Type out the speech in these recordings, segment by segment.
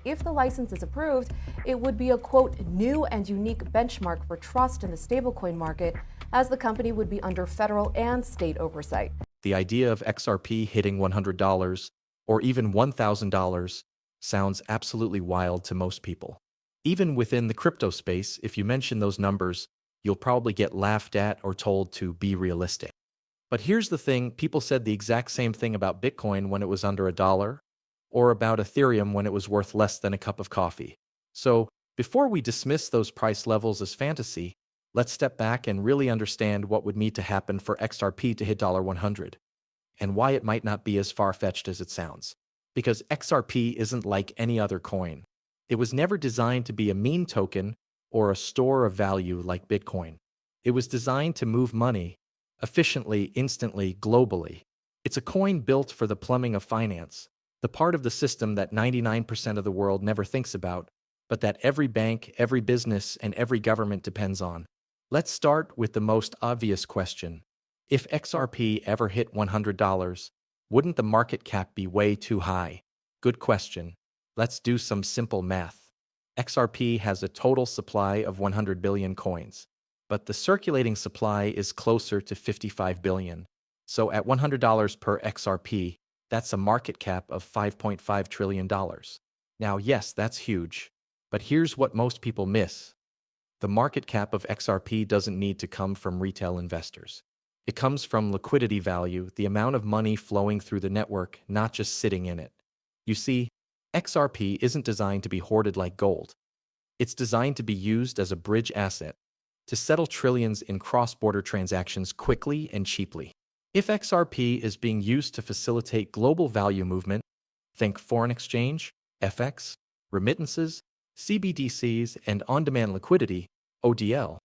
if the license is approved, it would be a, quote, new and unique benchmark for trust in the stablecoin market, as the company would be under federal and state oversight. The idea of XRP hitting $100 or even $1,000 sounds absolutely wild to most people. Even within the crypto space, if you mention those numbers, you'll probably get laughed at or told to be realistic. But here's the thing, people said the exact same thing about Bitcoin when it was under $1, or about Ethereum when it was worth less than a cup of coffee. So, before we dismiss those price levels as fantasy, let's step back and really understand what would need to happen for XRP to hit $100, and why it might not be as far-fetched as it sounds. Because XRP isn't like any other coin. It was never designed to be a meme token or a store of value like Bitcoin. It was designed to move money efficiently, instantly, globally. It's a coin built for the plumbing of finance, the part of the system that 99% of the world never thinks about, but that every bank, every business, and every government depends on. Let's start with the most obvious question. If XRP ever hit $100, wouldn't the market cap be way too high? Good question. Let's do some simple math. XRP has a total supply of 100 billion coins, but the circulating supply is closer to 55 billion. So at $100 per XRP, that's a market cap of $5.5 trillion. Now, yes, that's huge, but here's what most people miss. The market cap of XRP doesn't need to come from retail investors. It comes from liquidity value, the amount of money flowing through the network, not just sitting in it. You see, XRP isn't designed to be hoarded like gold. It's designed to be used as a bridge asset to settle trillions in cross-border transactions quickly and cheaply. If XRP is being used to facilitate global value movement, think foreign exchange, FX, remittances, CBDCs, and on-demand liquidity, ODL,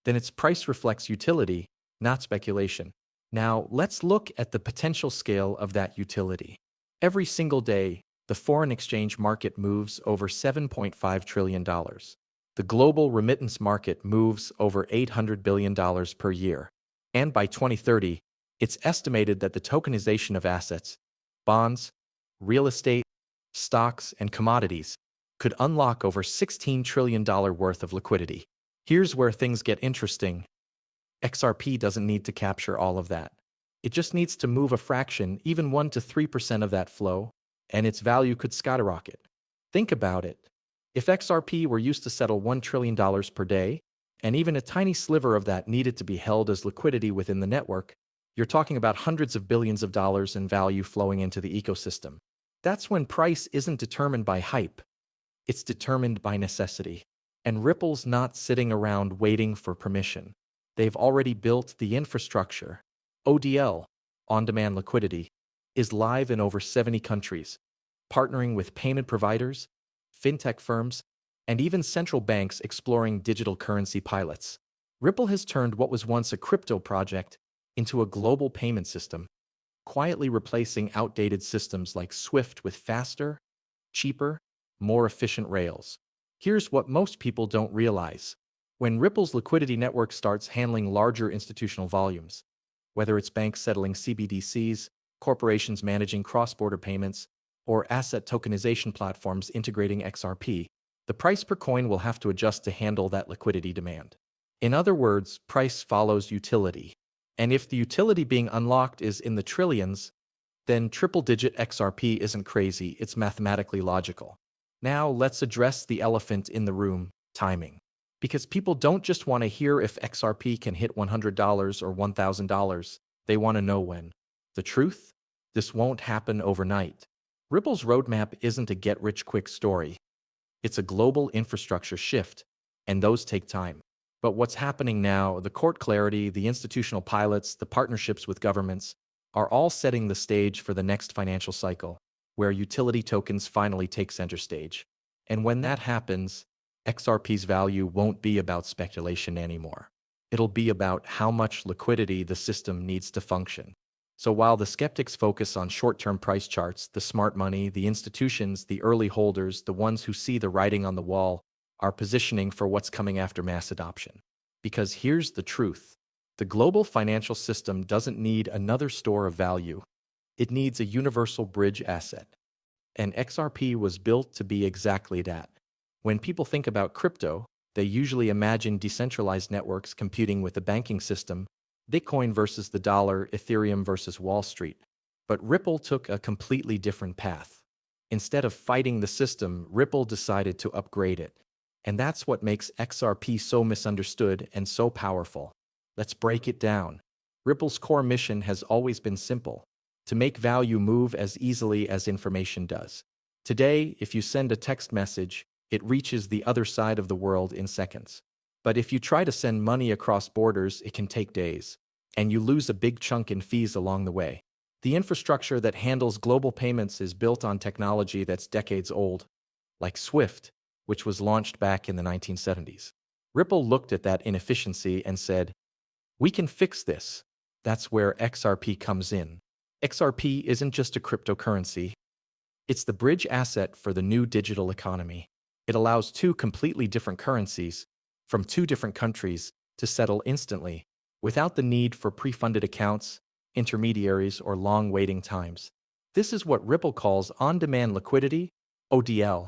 then its price reflects utility, not speculation. Now, let's look at the potential scale of that utility. Every single day, the foreign exchange market moves over $7.5 trillion. The global remittance market moves over $800 billion per year. And by 2030, it's estimated that the tokenization of assets, bonds, real estate, stocks, and commodities could unlock over $16 trillion worth of liquidity. Here's where things get interesting. XRP doesn't need to capture all of that. It just needs to move a fraction, even 1 to 3% of that flow, and its value could skyrocket. Think about it. If XRP were used to settle $1 trillion per day, and even a tiny sliver of that needed to be held as liquidity within the network, you're talking about hundreds of billions of dollars in value flowing into the ecosystem. That's when price isn't determined by hype. It's determined by necessity. And Ripple's not sitting around waiting for permission. They've already built the infrastructure. ODL, on-demand liquidity, is live in over 70 countries, partnering with payment providers, fintech firms, and even central banks exploring digital currency pilots. Ripple has turned what was once a crypto project into a global payment system, quietly replacing outdated systems like SWIFT with faster, cheaper, more efficient rails. Here's what most people don't realize. When Ripple's liquidity network starts handling larger institutional volumes, whether it's banks settling CBDCs, corporations managing cross-border payments, or asset tokenization platforms integrating XRP, the price per coin will have to adjust to handle that liquidity demand. In other words, price follows utility. And if the utility being unlocked is in the trillions, then triple-digit XRP isn't crazy, it's mathematically logical. Now let's address the elephant in the room, timing. Because people don't just want to hear if XRP can hit $100 or $1,000, they want to know when. The truth? This won't happen overnight. Ripple's roadmap isn't a get-rich-quick story. It's a global infrastructure shift, and those take time. But what's happening now, the court clarity, the institutional pilots, the partnerships with governments, are all setting the stage for the next financial cycle, where utility tokens finally take center stage. And when that happens, XRP's value won't be about speculation anymore. It'll be about how much liquidity the system needs to function. So while the skeptics focus on short-term price charts, the smart money, the institutions, the early holders, the ones who see the writing on the wall, are positioning for what's coming after mass adoption. Because here's the truth. The global financial system doesn't need another store of value. It needs a universal bridge asset. And XRP was built to be exactly that. When people think about crypto, they usually imagine decentralized networks competing with the banking system, Bitcoin versus the dollar, Ethereum versus Wall Street. But Ripple took a completely different path. Instead of fighting the system, Ripple decided to upgrade it. And that's what makes XRP so misunderstood and so powerful. Let's break it down. Ripple's core mission has always been simple: to make value move as easily as information does. Today, if you send a text message, it reaches the other side of the world in seconds. But if you try to send money across borders, it can take days, and you lose a big chunk in fees along the way. The infrastructure that handles global payments is built on technology that's decades old, like SWIFT, which was launched back in the 1970s. Ripple looked at that inefficiency and said, "We can fix this." That's where XRP comes in. XRP isn't just a cryptocurrency. It's the bridge asset for the new digital economy. It allows two completely different currencies from two different countries to settle instantly, without the need for pre-funded accounts, intermediaries, or long waiting times. This is what Ripple calls on-demand liquidity, ODL,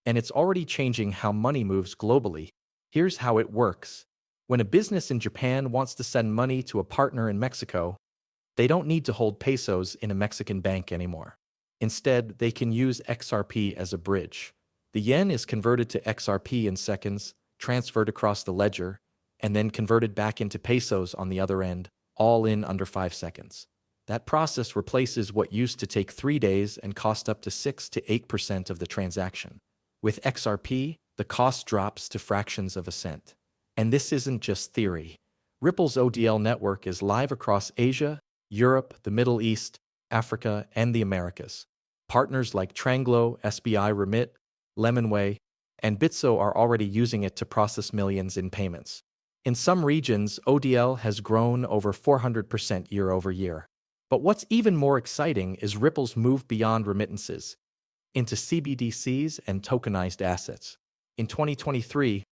and it's already changing how money moves globally. Here's how it works. When a business in Japan wants to send money to a partner in Mexico, they don't need to hold pesos in a Mexican bank anymore. Instead, they can use XRP as a bridge. The yen is converted to XRP in seconds, transferred across the ledger, and then converted back into pesos on the other end, all in under 5 seconds. That process replaces what used to take 3 days and cost up to 6 to 8% of the transaction. With XRP, the cost drops to fractions of a cent. And this isn't just theory. Ripple's ODL network is live across Asia, Europe, the Middle East, Africa, and the Americas. Partners like Tranglo, SBI Remit, Lemonway, and Bitso are already using it to process millions in payments. In some regions, ODL has grown over 400% year over year. But what's even more exciting is Ripple's move beyond remittances into CBDCs and tokenized assets. In 2023,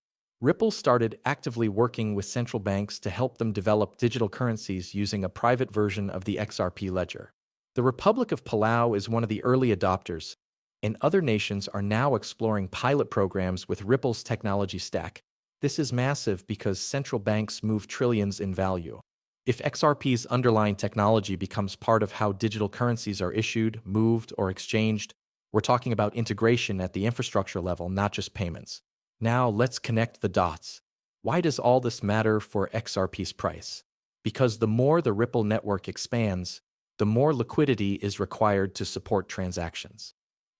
Ripple started actively working with central banks to help them develop digital currencies using a private version of the XRP ledger. The Republic of Palau is one of the early adopters, and other nations are now exploring pilot programs with Ripple's technology stack. This is massive because central banks move trillions in value. If XRP's underlying technology becomes part of how digital currencies are issued, moved, or exchanged, we're talking about integration at the infrastructure level, not just payments. Now let's connect the dots. Why does all this matter for XRP's price? Because the more the Ripple network expands, the more liquidity is required to support transactions.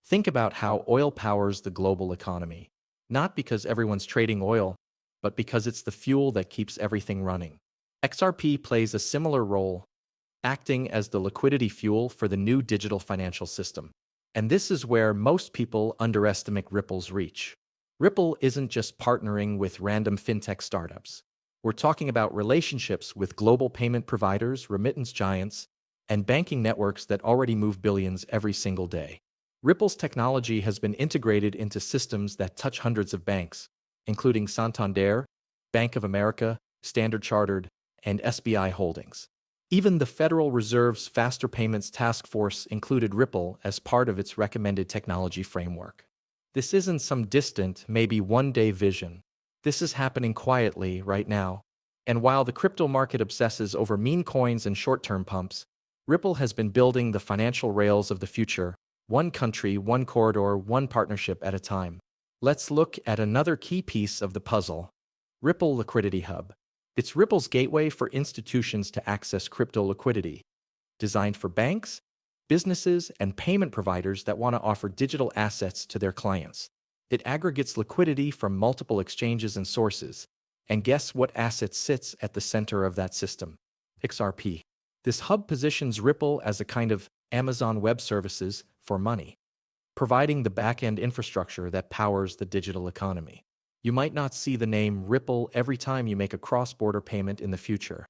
Think about how oil powers the global economy. Not because everyone's trading oil, but because it's the fuel that keeps everything running. XRP plays a similar role, acting as the liquidity fuel for the new digital financial system. And this is where most people underestimate Ripple's reach. Ripple isn't just partnering with random fintech startups. We're talking about relationships with global payment providers, remittance giants, and banking networks that already move billions every single day. Ripple's technology has been integrated into systems that touch hundreds of banks, including Santander, Bank of America, Standard Chartered, and SBI Holdings. Even the Federal Reserve's Faster Payments Task Force included Ripple as part of its recommended technology framework. This isn't some distant, maybe one-day vision. This is happening quietly right now. And while the crypto market obsesses over meme coins and short-term pumps, Ripple has been building the financial rails of the future, one country, one corridor, one partnership at a time. Let's look at another key piece of the puzzle: Ripple Liquidity Hub. It's Ripple's gateway for institutions to access crypto liquidity, designed for banks, businesses, and payment providers that want to offer digital assets to their clients. It aggregates liquidity from multiple exchanges and sources. And guess what asset sits at the center of that system? XRP. This hub positions Ripple as a kind of Amazon Web Services for money, providing the back-end infrastructure that powers the digital economy. You might not see the name Ripple every time you make a cross-border payment in the future.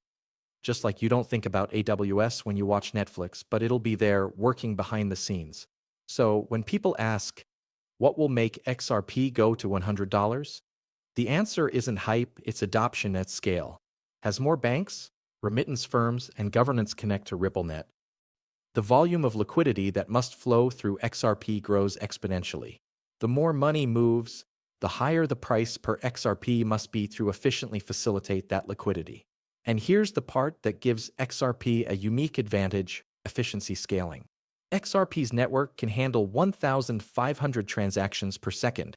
Just like you don't think about AWS when you watch Netflix, but it'll be there working behind the scenes. So when people ask, what will make XRP go to $100? The answer isn't hype, it's adoption at scale. As more banks, remittance firms, and governments connect to RippleNet, The volume of liquidity that must flow through XRP grows exponentially. The more money moves, the higher the price per XRP must be to efficiently facilitate that liquidity. And here's the part that gives XRP a unique advantage: efficiency scaling. XRP's network can handle 1,500 transactions per second,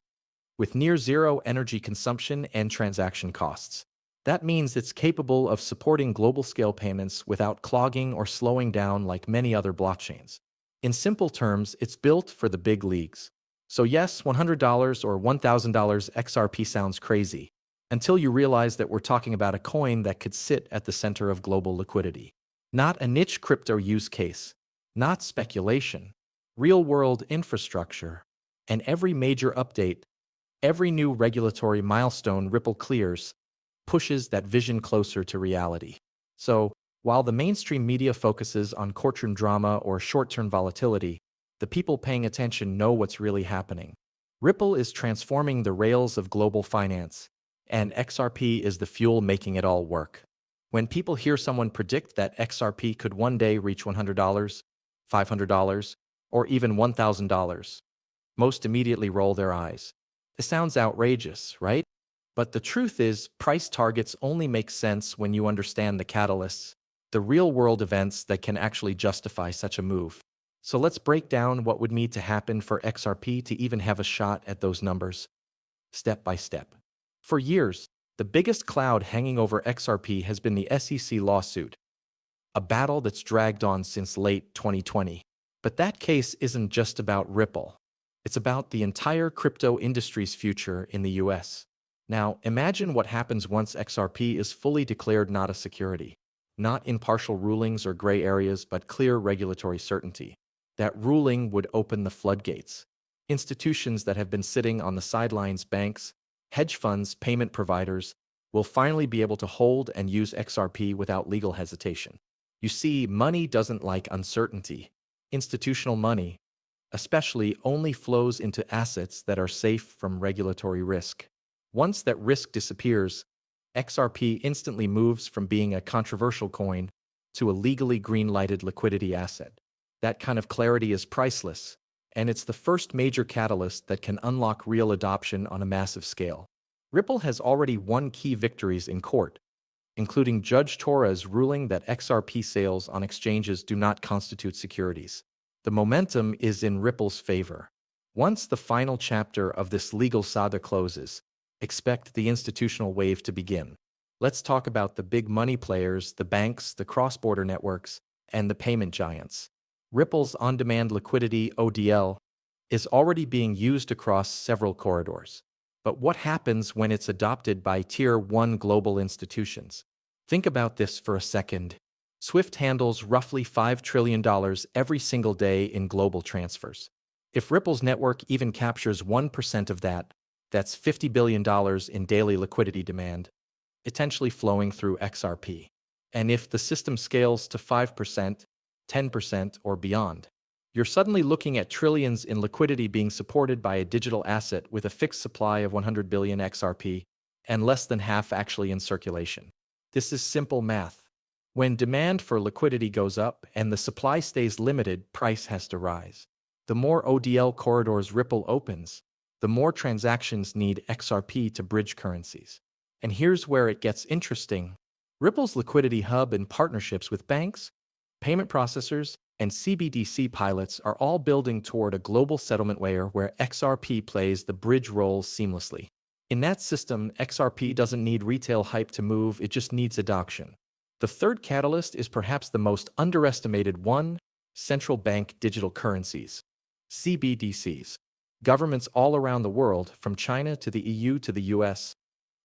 with near zero energy consumption and transaction costs. That means it's capable of supporting global-scale payments without clogging or slowing down like many other blockchains. In simple terms, it's built for the big leagues. So yes, $100 or $1,000 XRP sounds crazy, until you realize that we're talking about a coin that could sit at the center of global liquidity. Not a niche crypto use case, not speculation, real-world infrastructure. And every major update, every new regulatory milestone Ripple clears, pushes that vision closer to reality. So, while the mainstream media focuses on courtroom drama or short-term volatility, the people paying attention know what's really happening. Ripple is transforming the rails of global finance, and XRP is the fuel making it all work. When people hear someone predict that XRP could one day reach $100, $500, or even $1,000, most immediately roll their eyes. It sounds outrageous, right? But the truth is, price targets only make sense when you understand the catalysts, the real-world events that can actually justify such a move. So let's break down what would need to happen for XRP to even have a shot at those numbers, step by step. For years, the biggest cloud hanging over XRP has been the SEC lawsuit, a battle that's dragged on since late 2020. But that case isn't just about Ripple. It's about the entire crypto industry's future in the US. Now, imagine what happens once XRP is fully declared not a security. Not impartial rulings or gray areas, but clear regulatory certainty. That ruling would open the floodgates. Institutions that have been sitting on the sidelines, banks, hedge funds, payment providers, will finally be able to hold and use XRP without legal hesitation. You see, money doesn't like uncertainty. Institutional money, especially, only flows into assets that are safe from regulatory risk. Once that risk disappears, XRP instantly moves from being a controversial coin to a legally green-lighted liquidity asset. That kind of clarity is priceless, and it's the first major catalyst that can unlock real adoption on a massive scale. Ripple has already won key victories in court, including Judge Torres' ruling that XRP sales on exchanges do not constitute securities. The momentum is in Ripple's favor. Once the final chapter of this legal saga closes, expect the institutional wave to begin. Let's talk about the big money players, the banks, the cross-border networks, and the payment giants. Ripple's on-demand liquidity, ODL, is already being used across several corridors. But what happens when it's adopted by Tier 1 global institutions? Think about this for a second. SWIFT handles roughly $5 trillion every single day in global transfers. If Ripple's network even captures 1% of that, that's $50 billion in daily liquidity demand, potentially flowing through XRP. And if the system scales to 5%, 10%, or beyond, you're suddenly looking at trillions in liquidity being supported by a digital asset with a fixed supply of 100 billion XRP and less than half actually in circulation. This is simple math. When demand for liquidity goes up and the supply stays limited, price has to rise. The more ODL corridors Ripple opens, the more transactions need XRP to bridge currencies. And here's where it gets interesting. Ripple's liquidity hub and partnerships with banks, payment processors, and CBDC pilots are all building toward a global settlement layer where XRP plays the bridge role seamlessly. In that system, XRP doesn't need retail hype to move, it just needs adoption. The third catalyst is perhaps the most underestimated one: central bank digital currencies, CBDCs. Governments all around the world, from China to the EU to the US,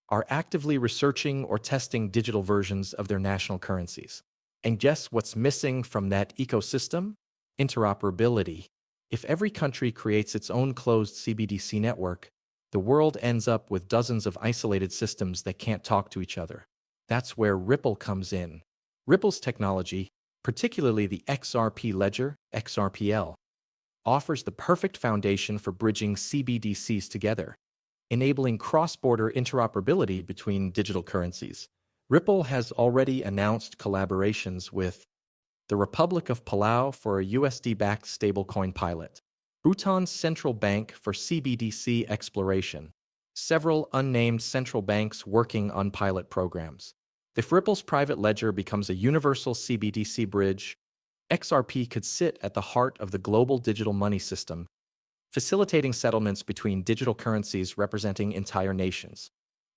are actively researching or testing digital versions of their national currencies. And guess what's missing from that ecosystem? Interoperability. If every country creates its own closed CBDC network, the world ends up with dozens of isolated systems that can't talk to each other. That's where Ripple comes in. Ripple's technology, particularly the XRP ledger, XRPL, offers the perfect foundation for bridging CBDCs together, enabling cross-border interoperability between digital currencies. Ripple has already announced collaborations with the Republic of Palau for a USD-backed stablecoin pilot, Bhutan's central bank for CBDC exploration, several unnamed central banks working on pilot programs. If Ripple's private ledger becomes a universal CBDC bridge, XRP could sit at the heart of the global digital money system, facilitating settlements between digital currencies representing entire nations.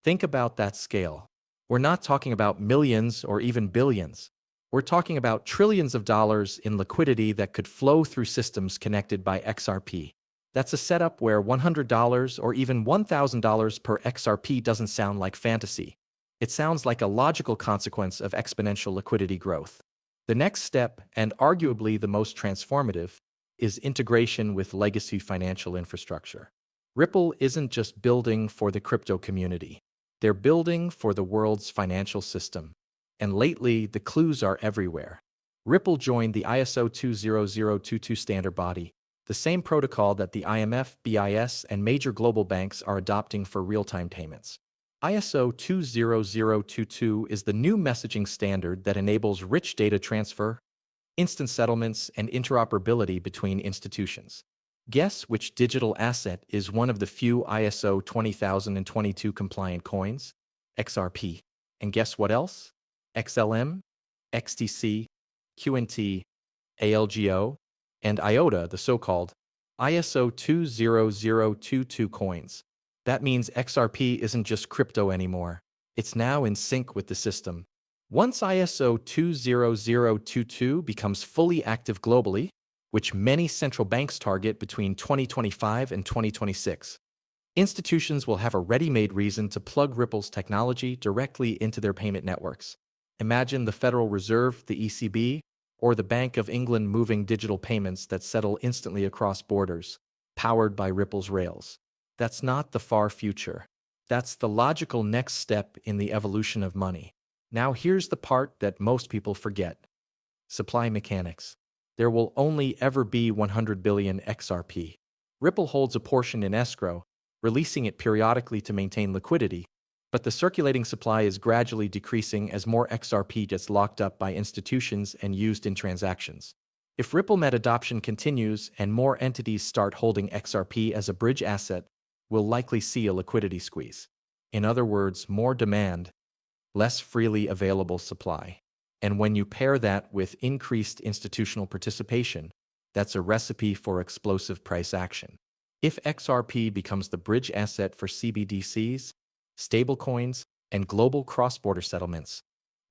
Think about that scale. We're not talking about millions or even billions. We're talking about trillions of dollars in liquidity that could flow through systems connected by XRP. That's a setup where $100 or even $1,000 per XRP doesn't sound like fantasy. It sounds like a logical consequence of exponential liquidity growth. The next step, and arguably the most transformative, is integration with legacy financial infrastructure. Ripple isn't just building for the crypto community. They're building for the world's financial system. And lately, the clues are everywhere. Ripple joined the ISO 20022 standard body, the same protocol that the IMF, BIS, and major global banks are adopting for real-time payments. ISO 20022 is the new messaging standard that enables rich data transfer, instant settlements, and interoperability between institutions. Guess which digital asset is one of the few ISO 20022 compliant coins? XRP. And guess what else? XLM, XTC, QNT, ALGO, and IOTA, the so-called ISO 20022 coins. That means XRP isn't just crypto anymore. It's now in sync with the system. Once ISO 20022 becomes fully active globally, which many central banks target between 2025 and 2026, institutions will have a ready-made reason to plug Ripple's technology directly into their payment networks. Imagine the Federal Reserve, the ECB, or the Bank of England moving digital payments that settle instantly across borders, powered by Ripple's rails. That's not the far future. That's the logical next step in the evolution of money. Now here's the part that most people forget. Supply mechanics. There will only ever be 100 billion XRP. Ripple holds a portion in escrow, releasing it periodically to maintain liquidity, but the circulating supply is gradually decreasing as more XRP gets locked up by institutions and used in transactions. If RippleNet adoption continues and more entities start holding XRP as a bridge asset, we'll likely see a liquidity squeeze. In other words, more demand, less freely available supply. And when you pair that with increased institutional participation, that's a recipe for explosive price action. If XRP becomes the bridge asset for CBDCs, stablecoins, and global cross-border settlements,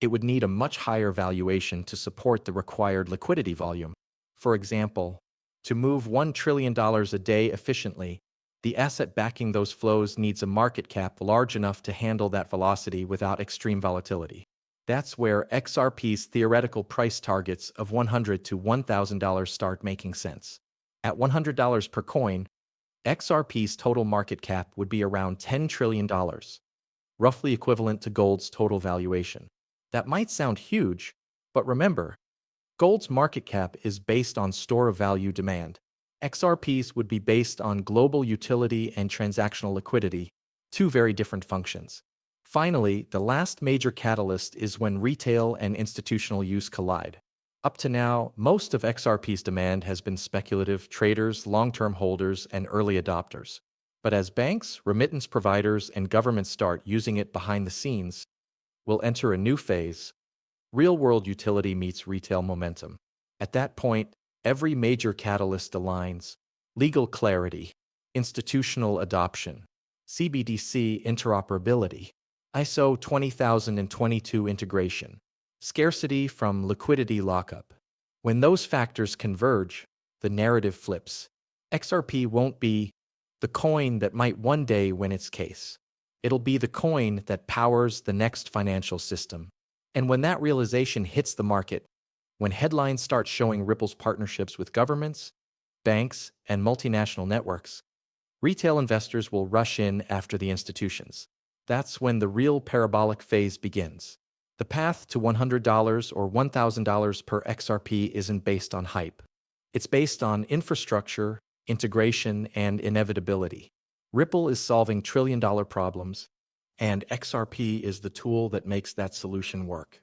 it would need a much higher valuation to support the required liquidity volume. For example, to move $1 trillion a day efficiently, the asset backing those flows needs a market cap large enough to handle that velocity without extreme volatility. That's where XRP's theoretical price targets of $100 to $1,000 start making sense. At $100 per coin, XRP's total market cap would be around $10 trillion, roughly equivalent to gold's total valuation. That might sound huge, but remember, gold's market cap is based on store of value demand. XRPs would be based on global utility and transactional liquidity, two very different functions. Finally, the last major catalyst is when retail and institutional use collide. Up to now, most of XRP's demand has been speculative traders, long-term holders, and early adopters. But as banks, remittance providers, and governments start using it behind the scenes, we'll enter a new phase. Real-world utility meets retail momentum. At that point, every major catalyst aligns: legal clarity, institutional adoption, CBDC interoperability, ISO 20022 integration, scarcity from liquidity lockup. When those factors converge, the narrative flips. XRP won't be the coin that might one day win its case. It'll be the coin that powers the next financial system. And when that realization hits the market, when headlines start showing Ripple's partnerships with governments, banks, and multinational networks, retail investors will rush in after the institutions. That's when the real parabolic phase begins. The path to $100 or $1,000 per XRP isn't based on hype. It's based on infrastructure, integration, and inevitability. Ripple is solving trillion-dollar problems, and XRP is the tool that makes that solution work.